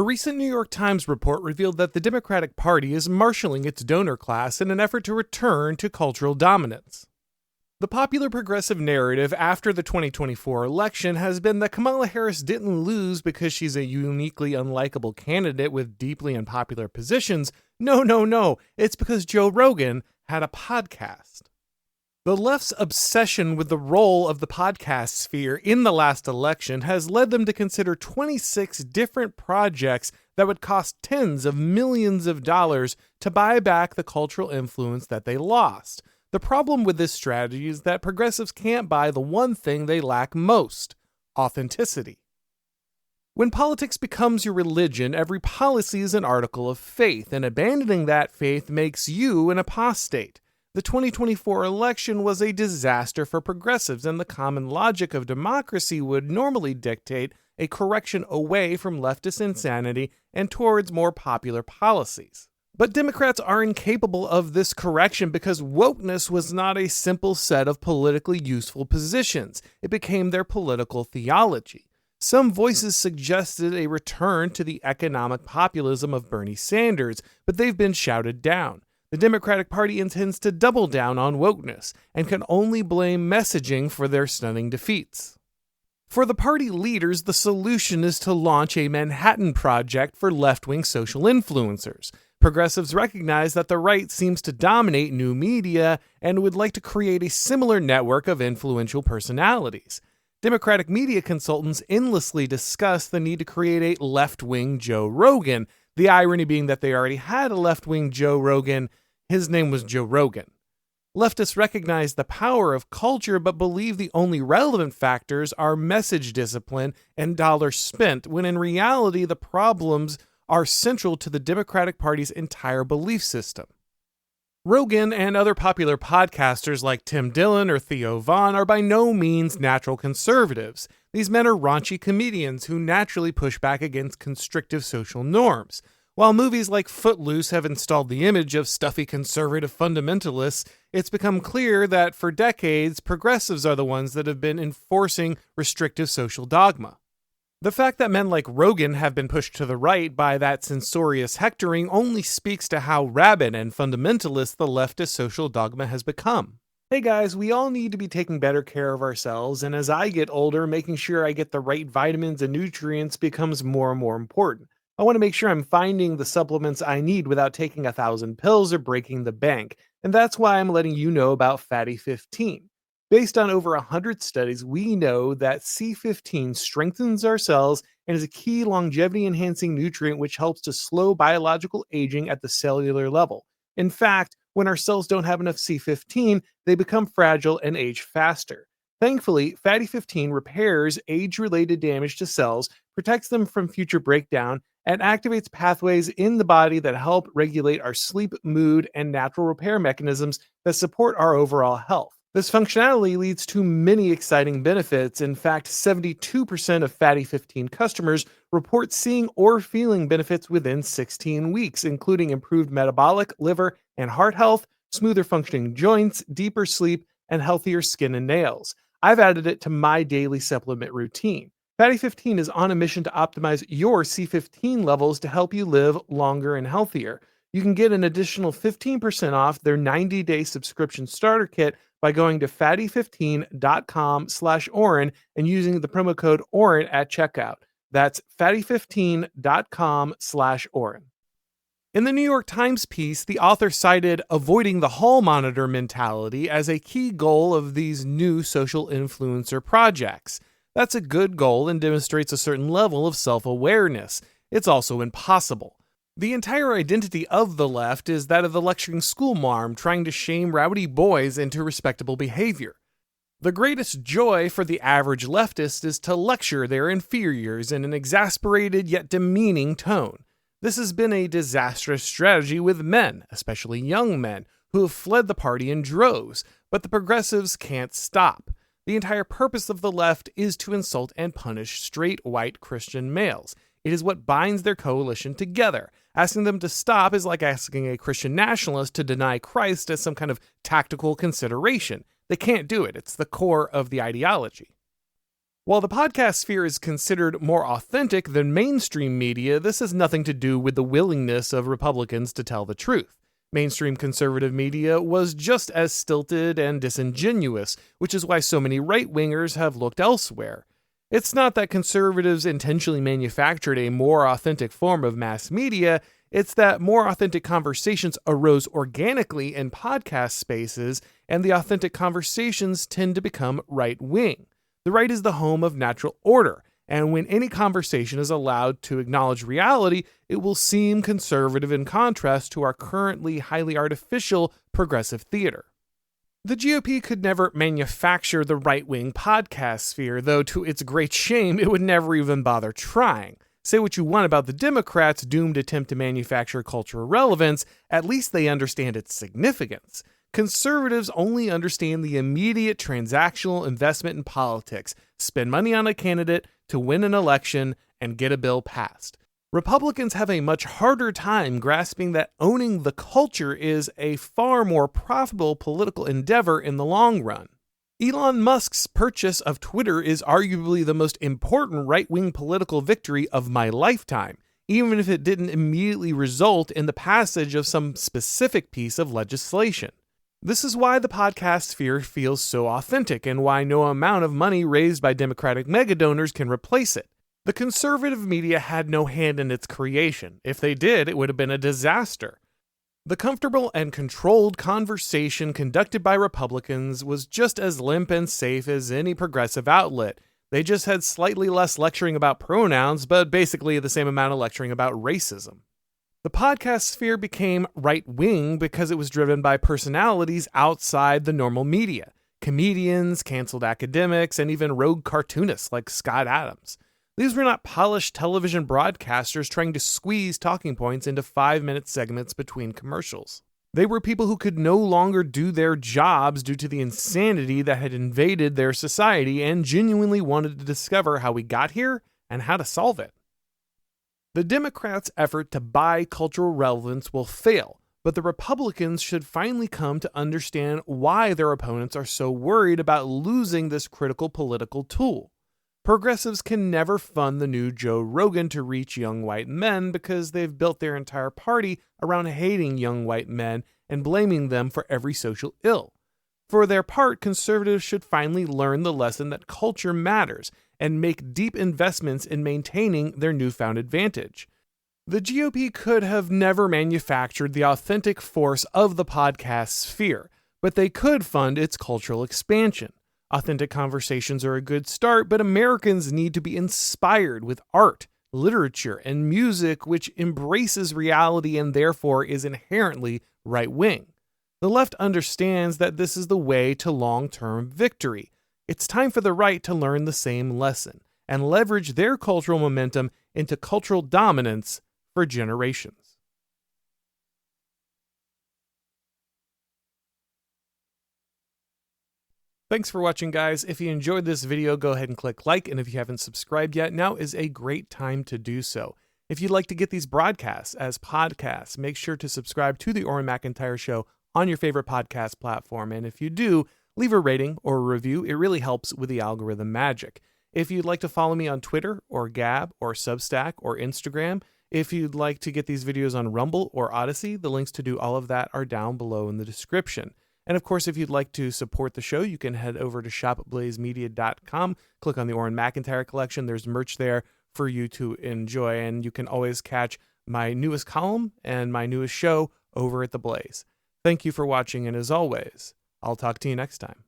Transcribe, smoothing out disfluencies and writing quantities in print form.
recent New York Times report revealed that the Democratic Party is marshaling its donor class in an effort to return to cultural dominance. The popular progressive narrative after the 2024 election has been that Kamala Harris didn't lose because she's a uniquely unlikable candidate with deeply unpopular positions. No. It's because Joe Rogan had a podcast. The left's obsession with the role of the podcast sphere in the last election has led them to consider 26 different projects that would cost tens of millions of dollars to buy back the cultural influence that they lost. The problem with this strategy is that progressives can't buy the one thing they lack most: authenticity. When politics becomes your religion, every policy is an article of faith, and abandoning that faith makes you an apostate. The 2024 election was a disaster for progressives, and the common logic of democracy would normally dictate a correction away from leftist insanity and towards more popular policies. But Democrats are incapable of this correction because wokeness was not a simple set of politically useful positions. It became their political theology. Some voices suggested a return to the economic populism of Bernie Sanders, but they've been shouted down. The Democratic Party intends to double down on wokeness and can only blame messaging for their stunning defeats. For the party leaders, the solution is to launch a Manhattan Project for left-wing social influencers. Progressives recognize that the right seems to dominate new media and would like to create a similar network of influential personalities. Democratic media consultants endlessly discuss the need to create a left-wing Joe Rogan, the irony being that they already had a left-wing Joe Rogan. His name was Joe Rogan. Leftists recognize the power of culture, but believe the only relevant factors are message discipline and dollars spent, when in reality the problems are central to the Democratic Party's entire belief system. Rogan and other popular podcasters like Tim Dillon or Theo Vaughn are by no means natural conservatives. These men are raunchy comedians who naturally push back against constrictive social norms. While movies like Footloose have installed the image of stuffy conservative fundamentalists, it's become clear that for decades, progressives are the ones that have been enforcing restrictive social dogma. The fact that men like Rogan have been pushed to the right by that censorious hectoring only speaks to how rabid and fundamentalist the leftist social dogma has become. Hey guys, we all need to be taking better care of ourselves, and as I get older, making sure I get the right vitamins and nutrients becomes more and more important. I want to make sure I'm finding the supplements I need without taking 1,000 pills or breaking the bank, and that's why I'm letting you know about Fatty 15. Based on over 100 studies, we know that C15 strengthens our cells and is a key longevity-enhancing nutrient which helps to slow biological aging at the cellular level. In fact, when our cells don't have enough C15, they become fragile and age faster. Thankfully, Fatty 15 repairs age-related damage to cells, protects them from future breakdown, and activates pathways in the body that help regulate our sleep, mood, and natural repair mechanisms that support our overall health. This functionality leads to many exciting benefits. In fact, 72% of Fatty 15 customers report seeing or feeling benefits within 16 weeks, including improved metabolic, liver, and heart health, smoother functioning joints, deeper sleep, and healthier skin and nails. I've added it to my daily supplement routine. Fatty 15 is on a mission to optimize your C15 levels to help you live longer and healthier. You can get an additional 15% off their 90-day subscription starter kit by going to fatty15.com/Auron and using the promo code Auron at checkout. That's fatty15.com/Auron. In the New York Times piece, the author cited avoiding the hall monitor mentality as a key goal of these new social influencer projects. That's a good goal and demonstrates a certain level of self-awareness. It's also impossible. The entire identity of the left is that of the lecturing schoolmarm trying to shame rowdy boys into respectable behavior. The greatest joy for the average leftist is to lecture their inferiors in an exasperated yet demeaning tone. This has been a disastrous strategy with men, especially young men, who have fled the party in droves, but the progressives can't stop. The entire purpose of the left is to insult and punish straight white Christian males. It is what binds their coalition together. Asking them to stop is like asking a Christian nationalist to deny Christ as some kind of tactical consideration. They can't do it. It's the core of the ideology. While the podcast sphere is considered more authentic than mainstream media, this has nothing to do with the willingness of Republicans to tell the truth. Mainstream conservative media was just as stilted and disingenuous, which is why so many right-wingers have looked elsewhere. It's not that conservatives intentionally manufactured a more authentic form of mass media, it's that more authentic conversations arose organically in podcast spaces, and the authentic conversations tend to become right-wing. The right is the home of natural order, and when any conversation is allowed to acknowledge reality, it will seem conservative in contrast to our currently highly artificial progressive theater. The GOP could never manufacture the right-wing podcast sphere, though to its great shame, it would never even bother trying. Say what you want about the Democrats' doomed attempt to manufacture cultural relevance, at least they understand its significance. Conservatives only understand the immediate transactional investment in politics, spend money on a candidate to win an election and get a bill passed. Republicans have a much harder time grasping that owning the culture is a far more profitable political endeavor in the long run. Elon Musk's purchase of Twitter is arguably the most important right-wing political victory of my lifetime, even if it didn't immediately result in the passage of some specific piece of legislation. This is why the podcast sphere feels so authentic and why no amount of money raised by Democratic megadonors can replace it. The conservative media had no hand in its creation. If they did, it would have been a disaster. The comfortable and controlled conversation conducted by Republicans was just as limp and safe as any progressive outlet. They just had slightly less lecturing about pronouns, but basically the same amount of lecturing about racism. The podcast sphere became right-wing because it was driven by personalities outside the normal media. Comedians, canceled academics, and even rogue cartoonists like Scott Adams. These were not polished television broadcasters trying to squeeze talking points into 5-minute segments between commercials. They were people who could no longer do their jobs due to the insanity that had invaded their society and genuinely wanted to discover how we got here and how to solve it. The Democrats' effort to buy cultural relevance will fail, but the Republicans should finally come to understand why their opponents are so worried about losing this critical political tool. Progressives can never fund the new Joe Rogan to reach young white men because they've built their entire party around hating young white men and blaming them for every social ill. For their part, conservatives should finally learn the lesson that culture matters and make deep investments in maintaining their newfound advantage. The GOP could have never manufactured the authentic force of the podcast sphere, but they could fund its cultural expansion. Authentic conversations are a good start, but Americans need to be inspired with art, literature, and music which embraces reality and therefore is inherently right-wing. The left understands that this is the way to long-term victory. It's time for the right to learn the same lesson and leverage their cultural momentum into cultural dominance for generations. Thanks for watching, guys. If you enjoyed this video, go ahead and click like, and if you haven't subscribed yet, now is a great time to do so. If you'd like to get these broadcasts as podcasts, make sure to subscribe to the Auron MacIntyre Show on your favorite podcast platform, and if you do, leave a rating or a review. It really helps with the algorithm magic. If you'd like to follow me on Twitter or Gab or Substack or Instagram, if you'd like to get these videos on Rumble or Odyssey, the links to do all of that are down below in the description. And of course, if you'd like to support the show, you can head over to shopblazemedia.com, click on the Auron MacIntyre collection. There's merch there for you to enjoy, and you can always catch my newest column and my newest show over at The Blaze. Thank you for watching, and as always, I'll talk to you next time.